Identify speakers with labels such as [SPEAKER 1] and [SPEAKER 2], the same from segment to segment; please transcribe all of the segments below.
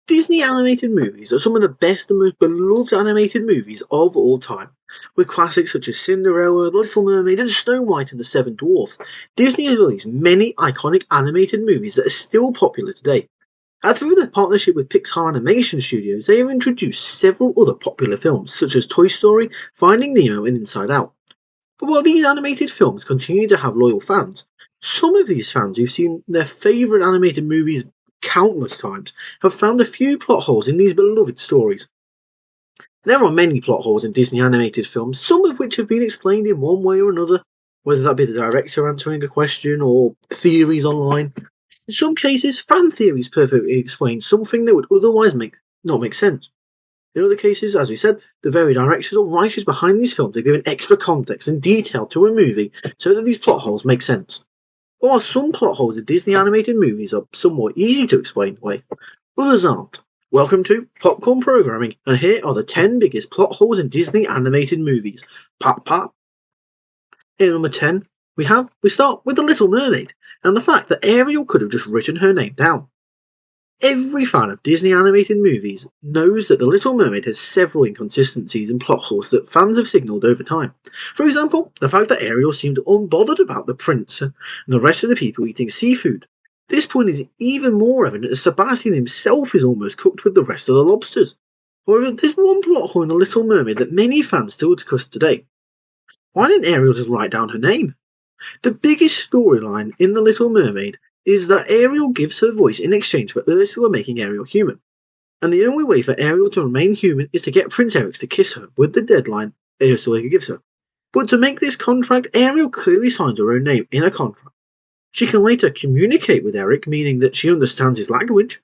[SPEAKER 1] Disney animated movies are some of the best and most beloved animated movies of all time. With classics such as Cinderella, The Little Mermaid, and Snow White and the Seven Dwarfs, Disney has released many iconic animated movies that are still popular today. And through their partnership with Pixar Animation Studios, they have introduced several other popular films, such as Toy Story, Finding Nemo, and Inside Out. But while these animated films continue to have loyal fans, some of these fans who've seen their favourite animated movies countless times have found a few plot holes in these beloved stories. There are many plot holes in Disney animated films, some of which have been explained in one way or another, whether that be the director answering a question or theories online. In some cases, fan theories perfectly explain something that would otherwise not make sense. In other cases, as we said, the very directors or writers behind these films are giving extra context and detail to a movie so that these plot holes make sense. But while some plot holes in Disney animated movies are somewhat easy to explain away, others aren't. Welcome to Popcorn Programming, and here are the 10 biggest plot holes in Disney animated movies. Pop pop. In number 10, we start with The Little Mermaid, and the fact that Ariel could have just written her name down. Every fan of Disney animated movies knows that The Little Mermaid has several inconsistencies and plot holes that fans have signalled over time. For example, the fact that Ariel seemed unbothered about the prince and the rest of the people eating seafood. This point is even more evident as Sebastian himself is almost cooked with the rest of the lobsters. However, there's one plot hole in The Little Mermaid that many fans still discuss today. Why didn't Ariel just write down her name? The biggest storyline in The Little Mermaid is that Ariel gives her voice in exchange for Ursula making Ariel human. And the only way for Ariel to remain human is to get Prince Eric to kiss her with the deadline Ursula gives her. But to make this contract, Ariel clearly signs her own name in a contract. She can later communicate with Eric, meaning that she understands his language.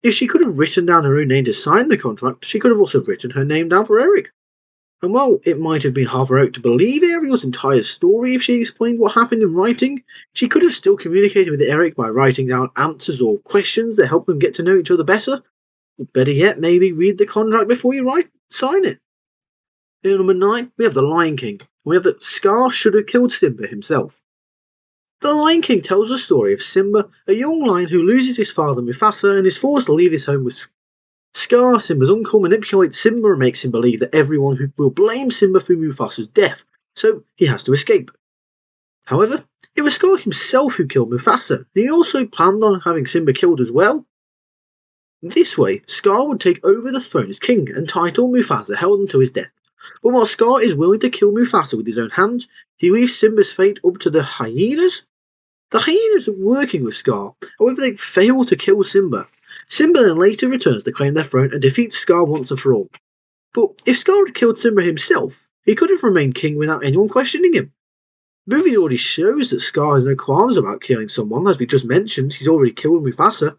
[SPEAKER 1] If she could have written down her own name to sign the contract, she could have also written her name down for Eric. And while it might have been hard for Eric to believe Ariel's entire story if she explained what happened in writing, she could have still communicated with Eric by writing down answers or questions that help them get to know each other better. Better yet, maybe read the contract before you sign it. In number 9, we have The Lion King. We have that Scar should have killed Simba himself. The Lion King tells the story of Simba, a young lion who loses his father Mufasa and is forced to leave his home with Scar. Simba's uncle manipulates Simba and makes him believe that everyone who will blame Simba for Mufasa's death, so he has to escape. However, it was Scar himself who killed Mufasa, and he also planned on having Simba killed as well. This way, Scar would take over the throne as king and title Mufasa held until his death. But while Scar is willing to kill Mufasa with his own hands, he leaves Simba's fate up to the hyenas. The hyenas are working with Scar, however they fail to kill Simba. Simba then later returns to claim their throne and defeats Scar once and for all. But if Scar had killed Simba himself, he could have remained king without anyone questioning him. The movie already shows that Scar has no qualms about killing someone, as we just mentioned, he's already killed Mufasa.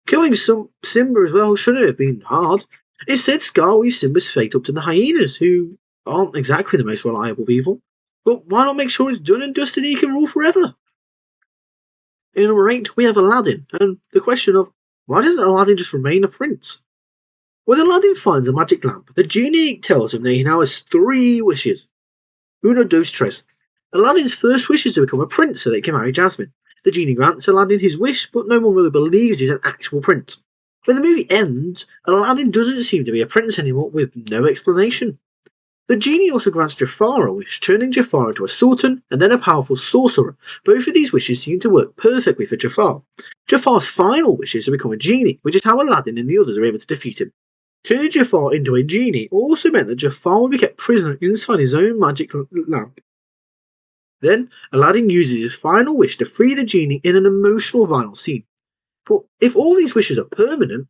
[SPEAKER 1] Killing Simba as well shouldn't have been hard. Instead, Scar leaves Simba's fate up to the hyenas, who aren't exactly the most reliable people. But why not make sure it's done and dusted and he can rule forever? In number 8, we have Aladdin, and the question of, why doesn't Aladdin just remain a prince? When Aladdin finds a magic lamp, the genie tells him that he now has 3 wishes. Uno, dos, tres. Aladdin's first wish is to become a prince so that he can marry Jasmine. The genie grants Aladdin his wish, but no one really believes he's an actual prince. When the movie ends, Aladdin doesn't seem to be a prince anymore, with no explanation. The genie also grants Jafar a wish, turning Jafar into a sultan and then a powerful sorcerer. Both of these wishes seem to work perfectly for Jafar. Jafar's final wish is to become a genie, which is how Aladdin and the others are able to defeat him. Turning Jafar into a genie also meant that Jafar would be kept prisoner inside his own magic lamp. Then, Aladdin uses his final wish to free the genie in an emotional final scene. But if all these wishes are permanent,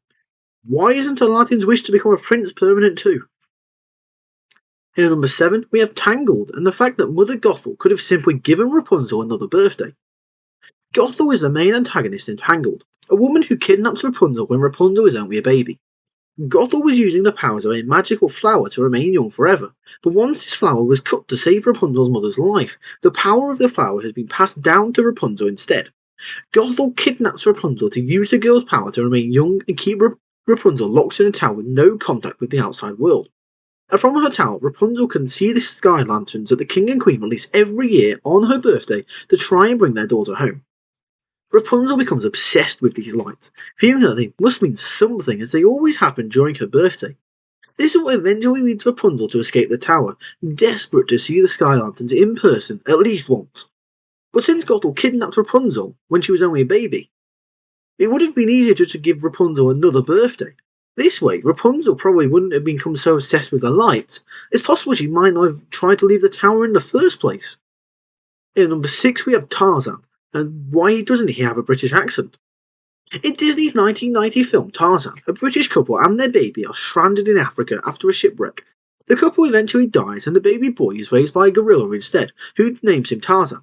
[SPEAKER 1] why isn't Aladdin's wish to become a prince permanent too? In number 7, we have Tangled, and the fact that Mother Gothel could have simply given Rapunzel another birthday. Gothel is the main antagonist in Tangled, a woman who kidnaps Rapunzel when Rapunzel is only a baby. Gothel was using the powers of a magical flower to remain young forever, but once this flower was cut to save Rapunzel's mother's life, the power of the flower has been passed down to Rapunzel instead. Gothel kidnaps Rapunzel to use the girl's power to remain young and keep Rapunzel locked in a tower with no contact with the outside world. And from her tower, Rapunzel can see the sky lanterns that the king and queen release every year on her birthday to try and bring their daughter home. Rapunzel becomes obsessed with these lights, feeling that they must mean something as they always happen during her birthday. This is what eventually leads Rapunzel to escape the tower, desperate to see the sky lanterns in person at least once. But since Gothel kidnapped Rapunzel when she was only a baby, it would have been easier just to give Rapunzel another birthday. This way, Rapunzel probably wouldn't have become so obsessed with the lights. It's possible she might not have tried to leave the tower in the first place. In number 6 we have Tarzan, and why doesn't he have a British accent? In Disney's 1990 film Tarzan, a British couple and their baby are stranded in Africa after a shipwreck. The couple eventually dies and the baby boy is raised by a gorilla instead, who names him Tarzan.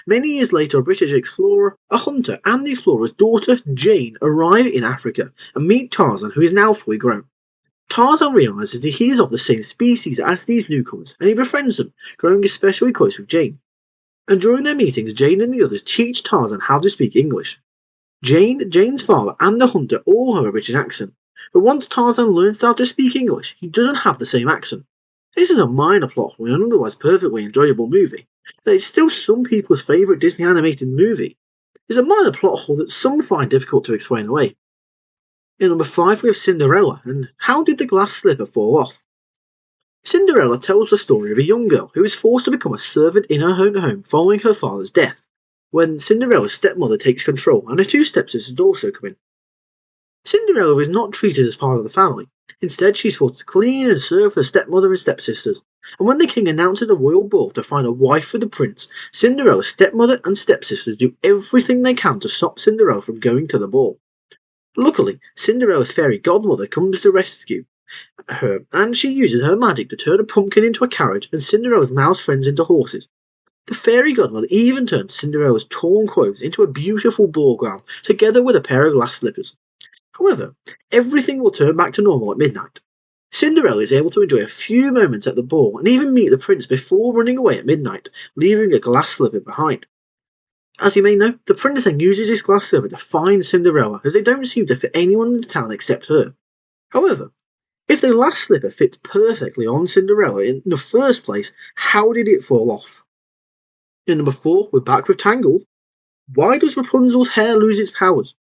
[SPEAKER 1] Many years later, a British explorer, a hunter, and the explorer's daughter, Jane, arrive in Africa and meet Tarzan, who is now fully grown. Tarzan realizes that he is of the same species as these newcomers, and he befriends them, growing especially close with Jane. And during their meetings, Jane and the others teach Tarzan how to speak English. Jane, Jane's father, and the hunter all have a British accent, but once Tarzan learns how to speak English, he doesn't have the same accent. This is a minor plot hole in an otherwise perfectly enjoyable movie, that is still some people's favourite Disney animated movie. It's a minor plot hole that some find difficult to explain away. In number 5 we have Cinderella, and how did the glass slipper fall off? Cinderella tells the story of a young girl who is forced to become a servant in her own home following her father's death, when Cinderella's stepmother takes control and her two stepsisters also come in. Cinderella is not treated as part of the family. Instead, she's forced to clean and serve her stepmother and stepsisters, and when the king announces a royal ball to find a wife for the prince, Cinderella's stepmother and stepsisters do everything they can to stop Cinderella from going to the ball. Luckily, Cinderella's fairy godmother comes to rescue her, and she uses her magic to turn a pumpkin into a carriage and Cinderella's mouse friends into horses. The fairy godmother even turns Cinderella's torn clothes into a beautiful ball gown, together with a pair of glass slippers. However, everything will turn back to normal at midnight. Cinderella is able to enjoy a few moments at the ball and even meet the prince before running away at midnight, leaving a glass slipper behind. As you may know, the prince then uses his glass slipper to find Cinderella, as they don't seem to fit anyone in the town except her. However, if the glass slipper fits perfectly on Cinderella in the first place, how did it fall off? In number 4, we're back with Tangled. Why does Rapunzel's hair lose its powers?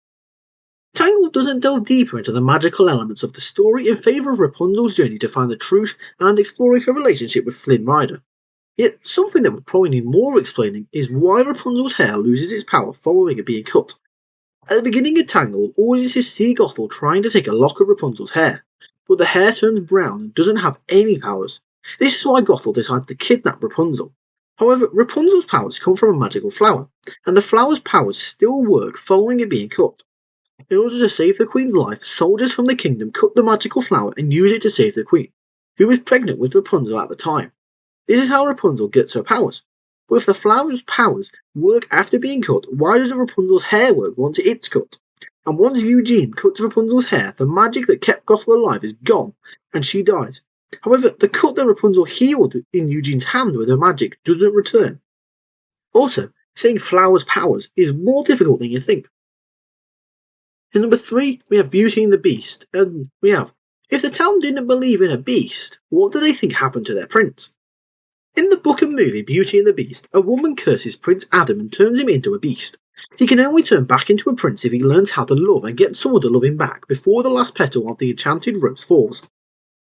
[SPEAKER 1] Tangled doesn't delve deeper into the magical elements of the story in favour of Rapunzel's journey to find the truth and exploring her relationship with Flynn Rider. Yet, something that would probably need more explaining is why Rapunzel's hair loses its power following it being cut. At the beginning of Tangled, audiences see Gothel trying to take a lock of Rapunzel's hair, but the hair turns brown and doesn't have any powers. This is why Gothel decides to kidnap Rapunzel. However, Rapunzel's powers come from a magical flower, and the flower's powers still work following it being cut. In order to save the Queen's life, soldiers from the kingdom cut the magical flower and use it to save the Queen, who was pregnant with Rapunzel at the time. This is how Rapunzel gets her powers. But if the flower's powers work after being cut, why doesn't Rapunzel's hair work once it's cut? And once Eugene cuts Rapunzel's hair, the magic that kept Gothel alive is gone, and she dies. However, the cut that Rapunzel healed in Eugene's hand with her magic doesn't return. Also, saying flower's powers is more difficult than you think. In number 3, we have Beauty and the Beast, and we have, if the town didn't believe in a beast, what do they think happened to their prince? In the book and movie Beauty and the Beast, a woman curses Prince Adam and turns him into a beast. He can only turn back into a prince if he learns how to love and gets someone to love him back before the last petal of the enchanted rose falls.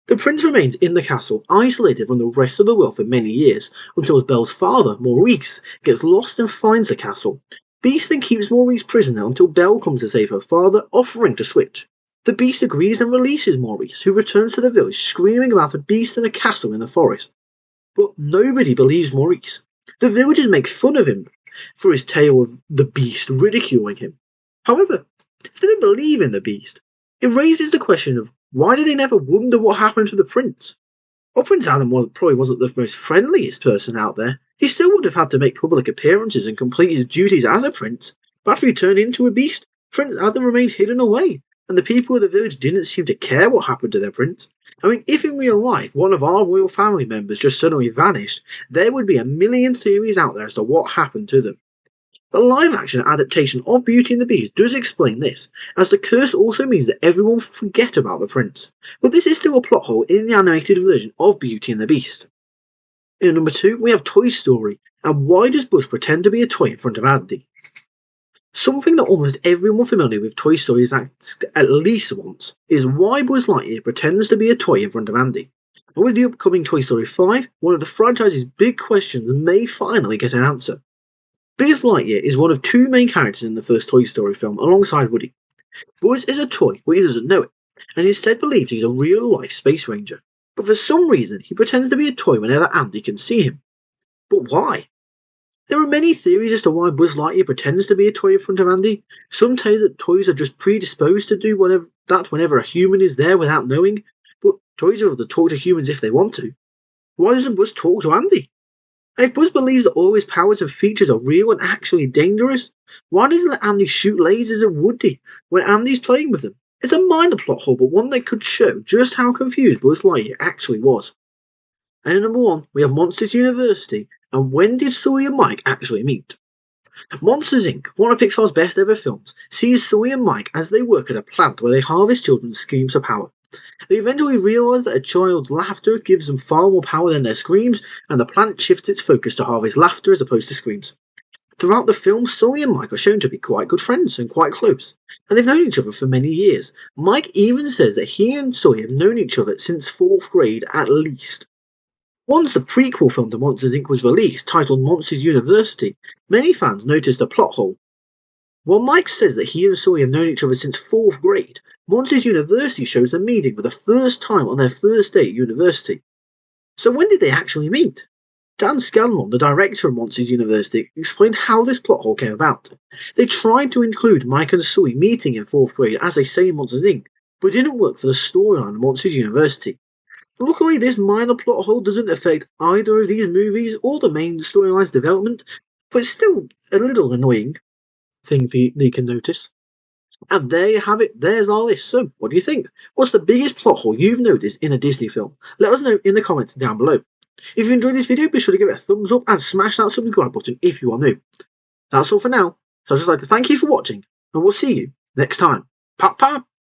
[SPEAKER 1] The prince remains in the castle, isolated from the rest of the world for many years, until Belle's father, Maurice, gets lost and finds the castle. Beast then keeps Maurice prisoner until Belle comes to save her father, offering to switch. The Beast agrees and releases Maurice, who returns to the village screaming about a beast and a castle in the forest. But nobody believes Maurice. The villagers make fun of him for his tale of the beast, ridiculing him. However, if they don't believe in the beast, it raises the question of why do they never wonder what happened to the prince? While Prince Adam probably wasn't the most friendliest person out there, he still would have had to make public appearances and complete his duties as a prince. But after he turned into a beast, Prince Adam remained hidden away, and the people of the village didn't seem to care what happened to their prince. I mean, if in real life one of our royal family members just suddenly vanished, there would be a million theories out there as to what happened to them. The live-action adaptation of Beauty and the Beast does explain this, as the curse also means that everyone will forget about the prince. But this is still a plot hole in the animated version of Beauty and the Beast. In number 2, we have Toy Story, and why does Buzz pretend to be a toy in front of Andy? Something that almost everyone familiar with Toy Story has asked at least once is why Buzz Lightyear pretends to be a toy in front of Andy. And with the upcoming Toy Story 5, one of the franchise's big questions may finally get an answer. Buzz Lightyear is one of two main characters in the first Toy Story film alongside Woody. Buzz is a toy, but he doesn't know it, and instead believes he's a real-life space ranger. But for some reason, he pretends to be a toy whenever Andy can see him. But why? There are many theories as to why Buzz Lightyear pretends to be a toy in front of Andy. Some say that toys are just predisposed to do whenever a human is there without knowing, but toys are able to talk to humans if they want to. Why doesn't Buzz talk to Andy? And if Buzz believes that all his powers and features are real and actually dangerous, why doesn't he let Andy shoot lasers at Woody when Andy's playing with them? It's a minor plot hole, but one that could show just how confused Buzz Lightyear actually was. And at number 1, we have Monsters University, and when did Sully and Mike actually meet? Monsters Inc., one of Pixar's best ever films, sees Sully and Mike as they work at a plant where they harvest children's screams for power. They eventually realise that a child's laughter gives them far more power than their screams, and the plant shifts its focus to harvest laughter as opposed to screams. Throughout the film, Sully and Mike are shown to be quite good friends and quite close, and they've known each other for many years. Mike even says that he and Sully have known each other since 4th grade at least. Once the prequel film to Monsters Inc. was released, titled Monsters University, many fans noticed a plot hole. While Mike says that he and Sully have known each other since 4th grade, Monsters University shows them meeting for the first time on their first day at university. So when did they actually meet? Dan Scanlon, the director of Monsters University, explained how this plot hole came about. They tried to include Mike and Sully meeting in 4th grade as they say in Monsters Inc., but it didn't work for the storyline of Monsters University. Luckily, this minor plot hole doesn't affect either of these movies or the main storyline's development, but it's still a little annoying thing you can notice. And there you have it, there's our list. So, what do you think? What's the biggest plot hole you've noticed in a Disney film? Let us know in the comments down below. If you enjoyed this video, be sure to give it a thumbs up and smash that subscribe button if you are new. That's all for now, so I'd just like to thank you for watching, and we'll see you next time. Pa!